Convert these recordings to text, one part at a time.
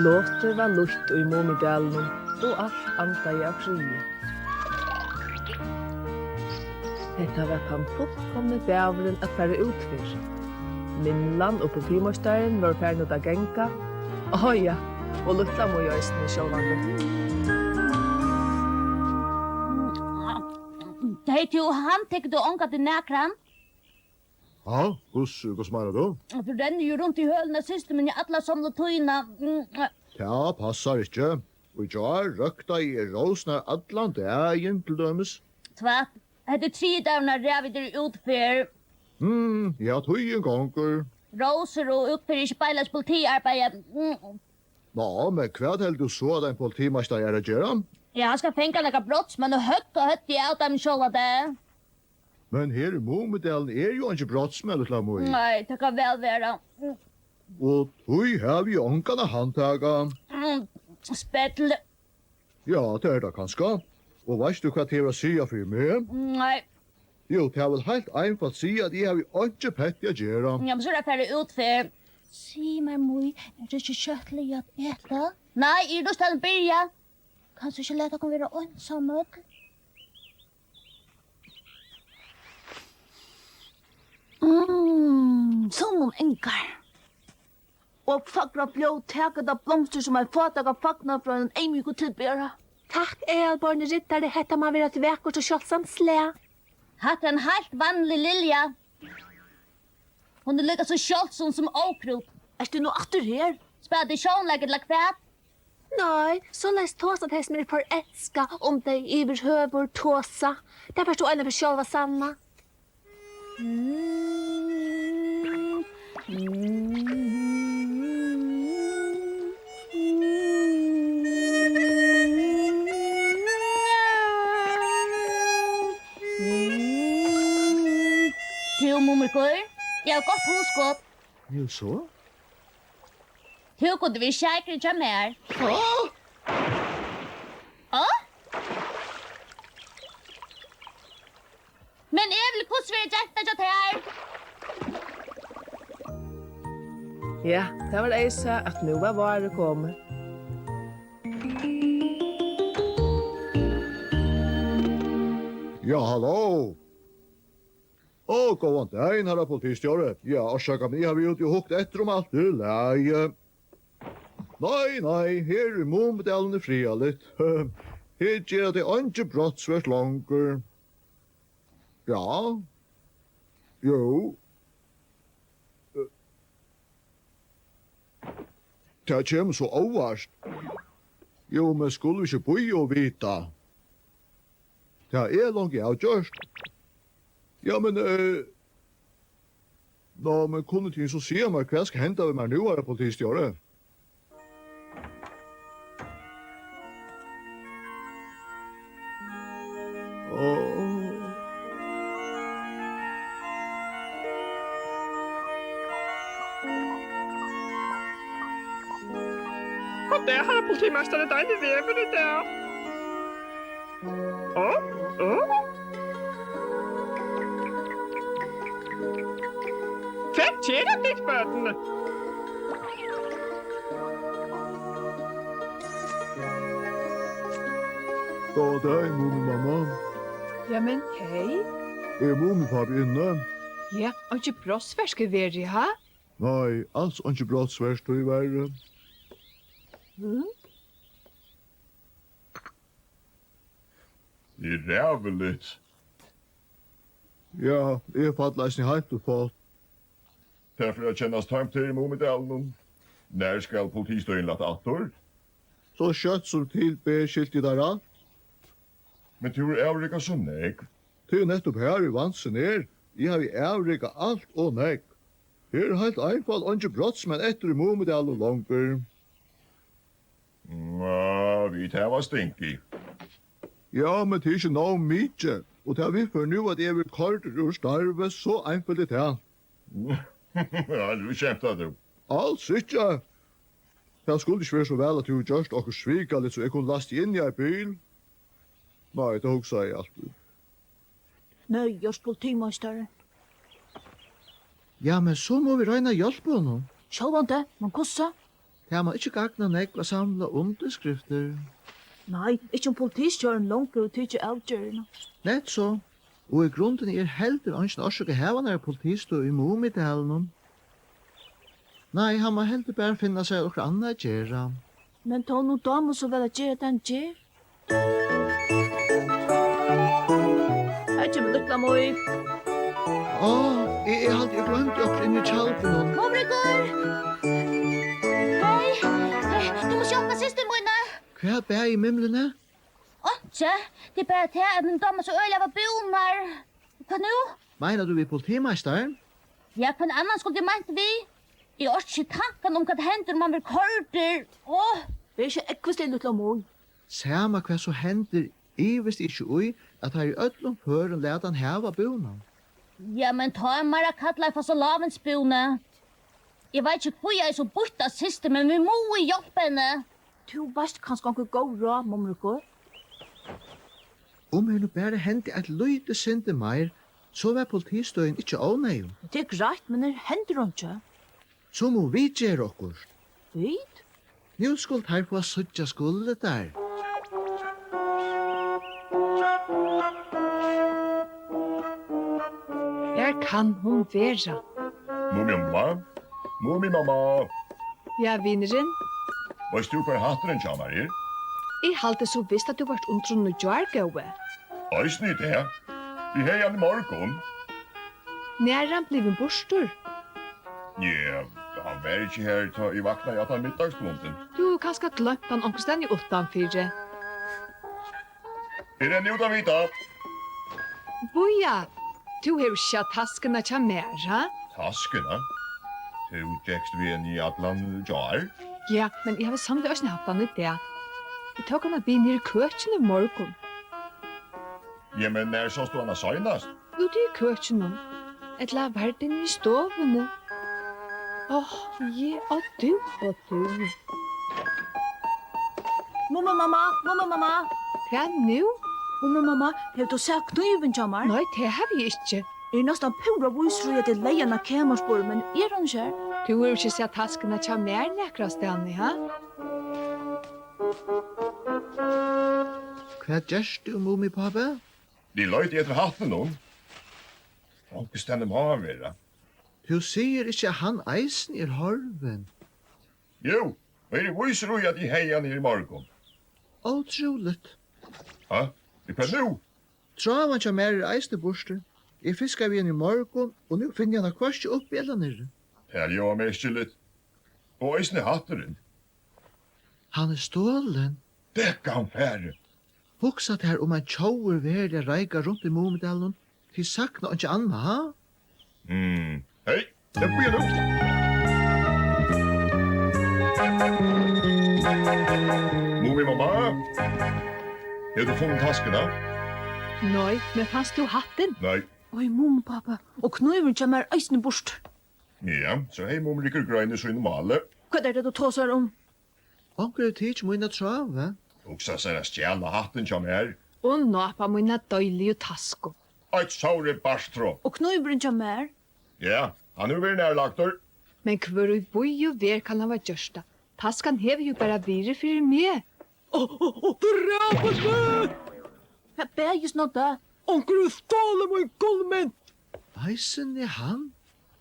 Låter var lutt i Mumidalinum og alt andaði av frie. Hetta var tann fullkomne dæveren at fære utfyr. Minlan og politimestaren var færen ut av genga. Ja, og lutla må jeg i sjåvande. Hei, han tekker du ångat i nækran? Ja, hos mener du? Du renner jo rundt i hølene systemen i alla somla tøyna. Ja, passar ikkje. Og jeg røkta i råsnar allan dagen til dømes. Tvært, hette 3 dagene rævider utfyr. Ja, tøyen gonger. Råser og utfyr ikke beilas politiarbeid. Nå, men hva held du så at en politimeister er å gjøre? Ja, han skal fenga nekka brottsmenn og høtt i av dem sjåla det. Men her i Mumidalen er jo ikke brottsmenn til å Nei, det kan vel være. Og tøy har vi ångane handtaga. Spettel. Ja, det er det kanskje. Og veist du hva det er å si for meg? Nei. Jo, det er vel helt einfalt si at jeg har ikke pett å gjøre. Ja, men så er det ferdig utfyr. Si meg, Mui, er det ikke kjøttlig at ete? Nei, er du stedet byrja? Kanskje ikke lett å kunne være ånsamme? Som om enkar. Og fagra blå taket av blomster som er fatag av fagna fra en eimyk og tilbæra. Takk, Elborn Rittare, hetta man vera til vekkort og kjølsamt slæ. Hatt en helt vanlig lilja. Hun er lykka så kjølsom som åkrot. Er du nå atter her? Spæd i sjånlegget lagt fæt. Nei, så leis tåsa de som er forelska om de iverhøver tåsa. Det er forstå ene for sjølva sanna. Til mummelkur, jeg har godt huskått. Jo, så? Til kunne vi kjærkere til mer. Men jeg vil hvordan vi gjette til her. Ja, det var eisa at nu var vare kommet. Ja, hallo. Gåan dagen, herra politistjåre. Ja, orsaka mi har vi ute og hukt etter om alt til leie. Nei, her i Mumidalen er fria litt. Her gjør det ikke brottsvært langer. Ja. Jo. Det kommer så overst. Jo, men skulle vi ikke bo og vita. Det er langt avgjørst. Ja, men... Nå, men kunne du så si meg hva skal hende med meg nå, herre politistjåre? Og der har politimesteren deilig vever i der. Fett tjener ditt bøtene. God dag, Mumimamma. Ja, men hei. Er Mumipappi inne? Ja, og ikke brottsverske veri, ha? Nei, alls ikke brottsverst og i verre. Det er ræveligt. Ja, jeg fatt leisning heilt og fått. Derfor jeg kjennes tømt til Mumidalinum. Når skal politistøyen lagt atter? Så kjøtt som til skilt i der alt. Men du er avrika så nek. Det er nettopp her i vansen er. Jeg har avrika alt og nek. Her er helt einfall ikke brottsmenn etter i Mumidalen langer. Vi tar var stinky. Ja, men det er ikke noe mykje. Og det er vi for nu at jeg vil kort ur starve så einfall det her. Ja, du kjemta du. Alls ikke. Det skulle ikke være så vel at du gjørst okkur svika litt så jeg kunne laste inn i en bil. Nei, det hugsa jeg alltid. Nei, just politimestaren. Ja, men så må vi regna hjelp på honom. Sjálvande, men kossa? Det har man ikke gagnet nekva samla underskrifter. Nei, ikke om politistjøren langt og tykker avgjørende. Nett så. Og i grunden heldur ønsken årsøk hevanar politistå i Mumidalinum. Nei, han må heldur bare finna seg okkur anna gjerra. Men ta noe damer så vel at gjøre den gjør. Her kommer lukla moi. Jeg har alltid glemt okkur inn i tjalpen. Momrikur! Hei, du må kjøpe siste mine. Hva bæ i mimlene? Åtje, det er bare til at min damer så øyla var bonar. Hva nu? Meina du vi politimeisteren? Ja, hva annan skulle jeg meint vi? Jeg har ikke tanken om hva det hender om man blir korter. Det er ikke ekvist lukla moi. Sama hva så hender ivist ikke ui at her i öllum føren let han heva bonan. Ja, men ta en mara kallar for så lavensbone. Jeg vet ikke hvor jeg er så borta siste, men vi må i hjelpe henne. Du veist kanskje ikke gå råd, Momrikur. Om nu bare hendi et løyde sinde meir, så var politistøyen ikke åneium. Det er greit, men det hender hun ikke. Så må vi gjøre okkur. Vet? Nu skulle her få suttja skuldet der. Her kan hun være. Mumimamma? Mumimamma? Ja, vinneren. Veist du hva hatteren kommer her? Jeg halte så visst at du vart undrun og jargåe. Øysni det. Vi har han i morgon. När han blivit borstor. Ja, han var ikke her til I vakna i at han middagsstunden. Du kanskje glömt han omkring i utanfyrre. Er det nu da vita? Boja, du har ikke taskene til mer, ha? Taskena? Du tekst vi en I atlan jar? Ja, men jeg har samtidig også haft han i det. Jeg tok han å bli nere I køkken I morgen. Ja, men når så stod han av søgnast? Ute I køkken. Et la verden I stovene. Ja, og du. Mamma. Hva nu? Mamma, har du sett kniven jammer? Nei, det har vi ikke. Jeg nesten pura viser at det leier av kamerspor, men han ikke? Du har ikke sett taskene til mer nekra stedene, ha? Hva gjørs du, Mumi, pappa? De løyt etter hatten nå. Onke stendem har vera. Du sier ikke han eisen horven. Jo, men jeg viser jo at de heier han I morgon. Otroligt. Ha? Hva nu? Travan kja mer eisne borster. Jeg fiskar vi en I morgon, og nu finner jeg han kvarst opp I eller nere. Her jo mestjeligt. Og eisne hatteren. Han stålen. Dekka han færre. Hugsat her om en tjauer verdig reika rundt I Mumidalinum, til sakna ikke anna, ha? Hei, det blir nu. Mumimamma? Har du funnet taskena? Nei, men fanns du hatten? Nei. Oi, pappa. Og kniven jammer eisne bort. Ja, så hei mumriker grøyne så normale. Hva det du tåsar om? Onker tid må inna trave. Uksa seg stjæla hatten som her. Og napa mina døylige tasko. Eit saure barstro. Og kniven jammer? Ja, han er vært nærlagtor. Men hvor I boi og ver kan han være gjørsta. Taskan hever jo bare vire for meg. Drapene! Hva ber just nå da? Onkel stålet meg gullment! Eisen han?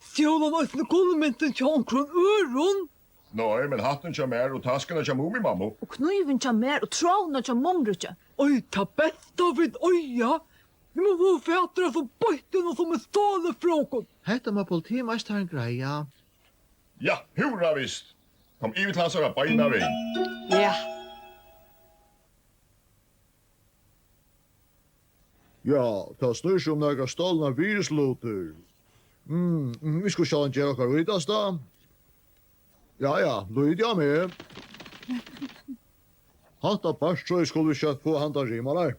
Stjålen eisne gullmenten til onkel øron! Nei, men hatten som her og taskene som mumimammo. Og kniven jammer og trådene som momrutja. Oi, ta besta vid øya! Vi må få fætre som bøytene som stålet fra okon! Hetta må politimeisteren greia. Ja, hurra visst. Kom I til hans av beina vei. Ja. Ja, ta snur som nega stålna virusloter. Vi skulle sjå en gjøre okkar vidast da. Ja, lyd jeg med. Hatta barstrøy skulle vi kjøtt på handa rimar der.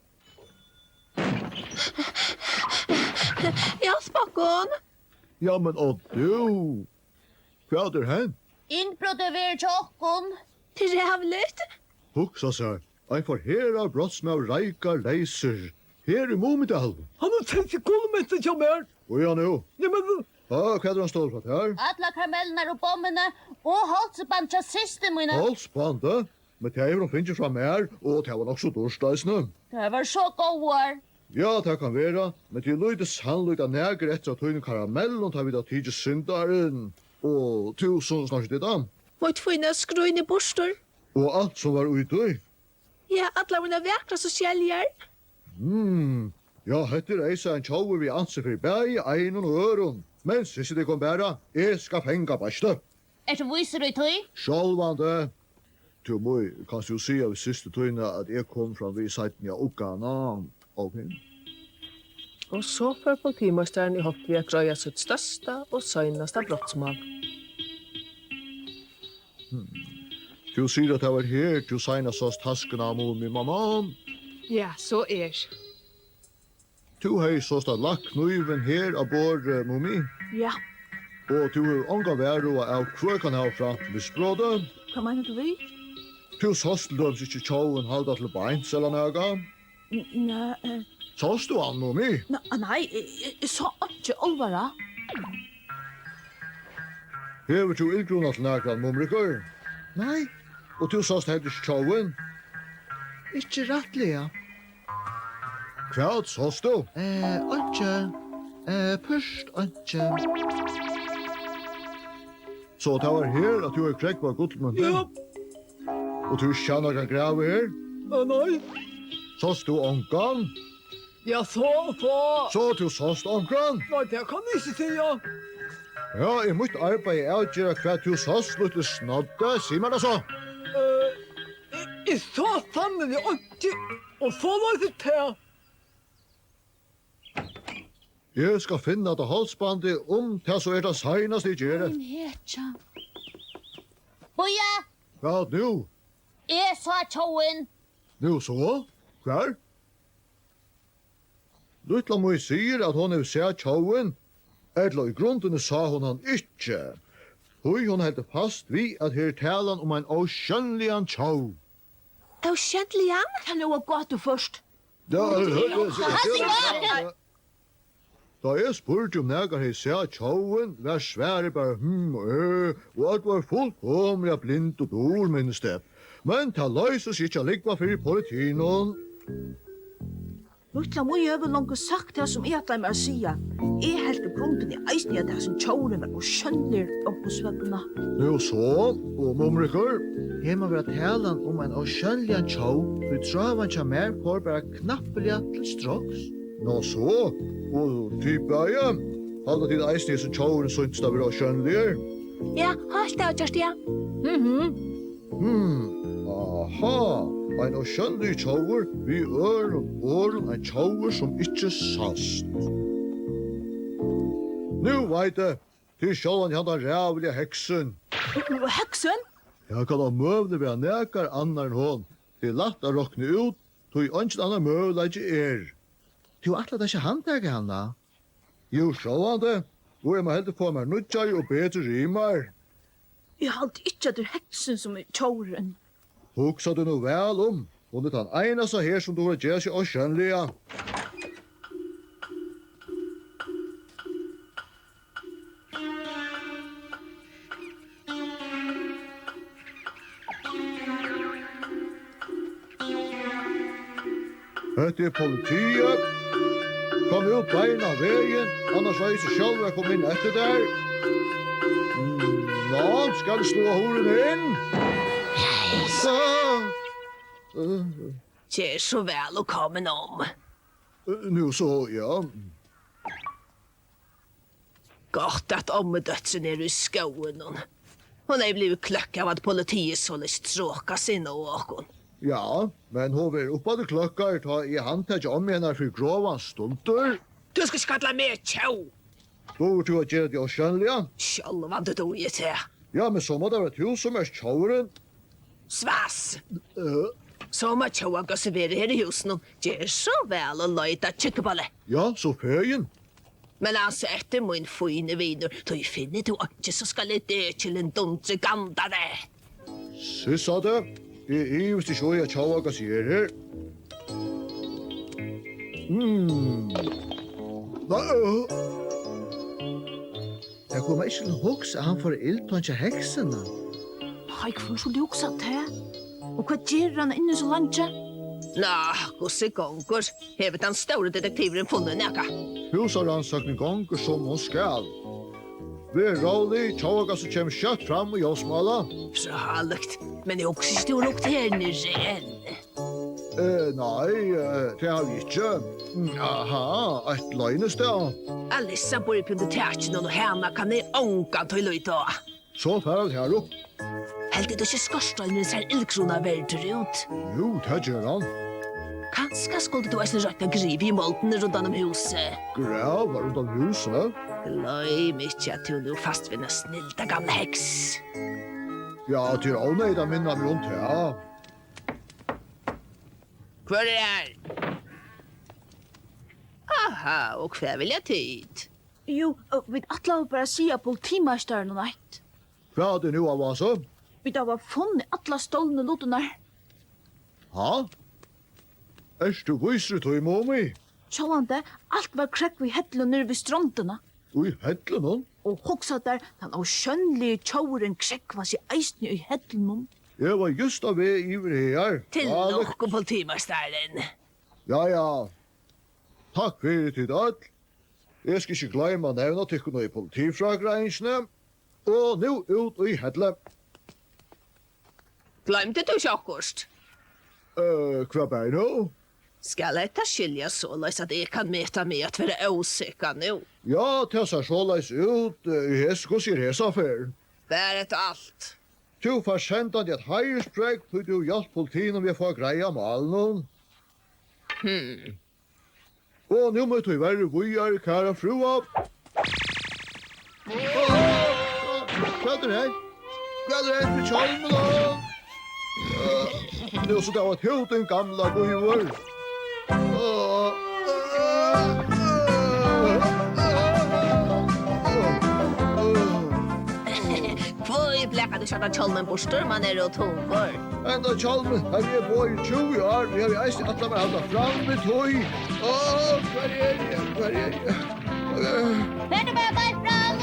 Ja, spakkon. Ja, men og du? Hva er hen? Innbrottet ved tjokken. Trevligt. Hugsa seg, ein forhera brottsmav reikar leiser. Her I Mumidalinum. Han har sett I gullmenten som her! Og ja, nu. Ja, men Ja, hva han stått for her? Alla karamellerna och bomberna och halsband till syster mina. Halsbandet? Men det er finnes fra mer, og det var nok så dårsteisene. Det var så goda. Ja, det kan være, men det er lite sannligt at næger etter at høyne karamell, og tar vi da tidlig syndaren, og tusen snart det da. Mått finna skrøyne borster. Og alt som var ute. Ja, alla mina väkra så kjäljar. Ja, heter eisa en tjauer vi anser for bæg, ein og øron. Men siste det kom bæra, jeg skal fenga bæste. Du viser du tøy? Sjálvande. Du må, kan du si av siste tøyne at jeg kom fra vi seiten av Ukana. Ok. Og så får politimesteren i hopp vi å grøya sitt største og søgneste brottsmål. Du sier at jeg var her, du senest sås tasken av Mumi mamma. Ja, så Du har sås at lagt kniven her av vår Mumi. Ja, Og du har ånga væro av hver kan ha fra misbrådet. hva mener du vi? Du sås til døms ikke tjauen halda til beint, eller nøga. Nei, Sås du an, Mumi? nei, jeg sa ikke alvara. Hever du illgrunna til nøga, Mumrikur? Nei. Og du sås til tjauen? Ikke rettelig. Hva sås du? Ikke. Først ikke. Så det var her at du har krekt på godtmunden? Ja, Og du kjenner kan grave her? nei. Sås du ångan? Ja, så. Så du sås ångan? Nei, det kan jeg ikke si, ja. Ja, jeg måtte arbeide avgjøre hva du sås litt snodde. Sier man det så? Jeg sa sannelig ikke, og så var det til. Jeg skal finne det halsbandet til så det seneste jeg gjør det. Hetja. Boja, Hva nu? jeg sa tjoen. Nu så? Hver? Lutla Moi sier at hon har sett tjauen. Eller i grunden sa hon han ikke. Hon held fast vi at her talan om en oskjønnligan tjau. Kjentliga? Kan det var godt du først? Da jeg spurte om negar hei sett tjauen, var svære bare og alt var fullkomlig blind og dår, minnes det. Men ta løyses ikke likva fyrir politinon. Lutla må jeg vel langt sagt det som jeg at meg å sige. Jeg helt grunden i eisen at det som tjåren var og skjønner oppåsveggene. Nu så, og Mumrikur, Her må være talan om en oskjønnelig tjau, for travan kja mer får bare knappelig til straks. nå så, og typøye, halda til eisne som tjauren syntes det var skjønnliger. Ja, halt det, Kjerstia. Aha, ein oskjønnlig tjauer, vi åren ein tjauer som ikkje sast. Nu veit jeg, til sjålan han har rævlige heksen. Heksen? Jeg kan ha møvlig være nekar annar enn hon. Det er lagt å råkne ut, tog ønsken annar møvlig ikke Du atler det ikke handtake han da? Jo, sjålan det, og jeg må heldig få meg nødjar og bedre rimar. Jeg halte ikke at det er heksen som er tjåren. Hugsa du nu vel om, og det er den eneste her som du har gjør seg oskjønnlige. Hette er politiet. Kom ut beina av veien, annars var jeg ikke selv jeg kom inn etter der. Nå, skal du slå horen inn? Kjer så vel å komme om. Nu så, ja. Godt at ommedøtsen er i skoen. Hon er blivit kløkk av at politiet så lyst stråka sinne åkon. Ja, men hun var oppe til klokkar, ta i handtag om henne for grovan stunter. Du skal skatla med tjau. Då var du å gjøre det oskjønnlige. Sjálvande du i til. Ja, men så må det være du som er tjauren. Svass. Så må tjaua gasse være her i husen. Kjer så vel å løyta tjekkeballe. Ja, så feien. Men altså etter min fine viner, då finner du ikke så skal det til en dunse gandare. Sissa det. Jeg ivist ikke hva jeg tjauva gass gjør her. Jeg kommer ikke til å huske at han får ildtånd til heksene. Nei, hvor skulle du også til? Og hva gjør han inne så langt? Gosse gonger. Hevet den store detektiveren funnet neka. Husarannsakning gonger som hon skal. Vi rolig, tjåga som kommer kjøtt fram og jåsmala. Så halvligt. Men jeg også ikke lukt her nere enn. Nei, det har vi ikke. Aha, et løgnested. Alissa bor i pundetatjen og henne kan jeg ångan til løyt da. Så færd her opp. Helt det ikke skorstøyner ser ildkrona verder ut. Jo, det gjør han. Kanskje skulle du eisne røkta griv i måltene rundt om huset. Grav var rundt om huset. Gløym ikke at du nå fast vinner snilda gamle heks. Ja, til avneid av minna meg rundt her. Hvor er det? Aha, og hva vil jeg tid? Jo, vi atla bare sier politimesteren og neitt. Hva er det nå av oss? Vi da var funnet atla stålne lotene. Ha? Erst du viser til Mumi? Sjålande, alt var krekk vi hettelen nere ved strandene. Ui, hettelen? Og hoksa der, den avskjønnelige tjåren krekk var seg eisne i hettelen. Jeg var just av vei iver her. Til nok politimesteren. Ja. Takk for det alt. Jeg skal ikke glemme å nevne til noe i politifragreinsene. Og nå ut i hettelen. Glemte du sjokkort? Hva bare nå? Skal jeg ta skilja så løs at jeg kan møte meg at være åsikka nå? Ja, det ser så løs ut. Hva sier hesaffæren? Bare et alt. Du får sendt at et heirsprek for du hjelp politien om jeg får greia malen. Og nå må du være vujar, kære frua. Hva er det her? Hva er det her for kjolmen da? Det er så det var helt den gamla vujar. Hvor blekker du kjøtta kjolmen på størman og togår? Enda kjolmen, her er på i 20 år. Vi har jo eist at la meg halda fram med tøy. Hva er det? Hør du bare bare fram!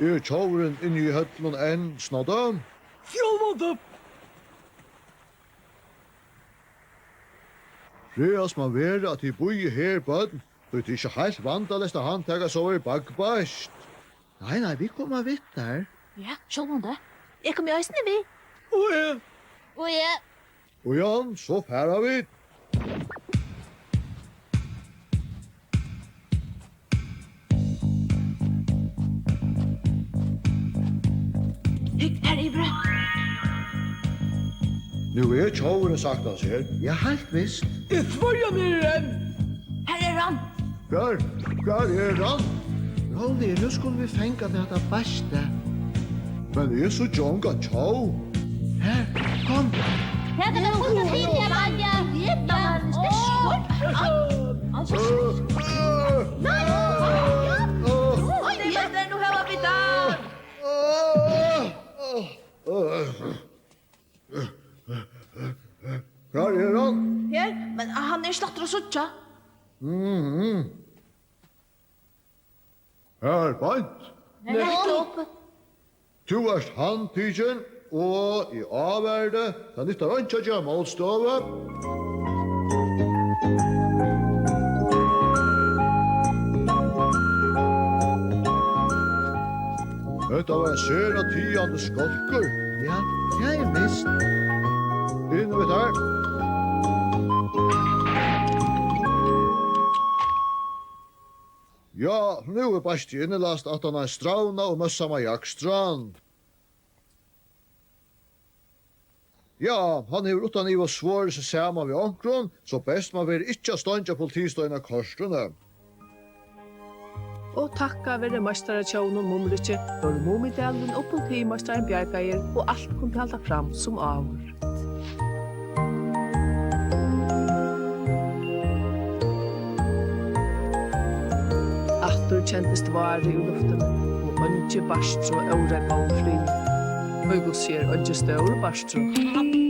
Er tjåren inni i høttelen enn snodda? Sjålande! Reas man være at de boi her bøtten, så det er ikke helt vandalest at han tega så i bakbast. Nei, vi kommer vidt der. Ja, sjålande. Jeg kom i eisne vi. Og jeg... Og Jan, så færa vi. Hygg her i brød. Nu er tjåren sagt hans her. Ja, helt visst. Jeg svarer nere enn. Her er han. Hva er han? Rolig, nu skulle vi fenga dette bæste. Men er så jonga tjå. Her, kom. Her kan du få til jeg valgte. Jetta var en styrskort. Nei! Oi, det er noe her oppi der. Hva er han? Her, men han er slatter og suttja. Her, bant. Nettopp. Du erst handtidjen, og i avverde, da nyttar han ikke å gjøre målstove. Dette var en sera tiande Skálkar. Ja, det er visst. Inne ved her. Ja, nu er bæst innelast at han er strauna og møssa meg jakstrand. Ja, han hefur utan i var svåre seg sama ved onkron, så best man vil ikkje ståndja politistøyna korsene. Og takka være meistaratjónum Mumrikki, var Mumidalinum og politimeistaren bjargair og alt kunne halda fram som avur. Aftur kjentist vari i luftene, og ønske barstro og øregån fri. Og jeg går sier ønske stør barstro.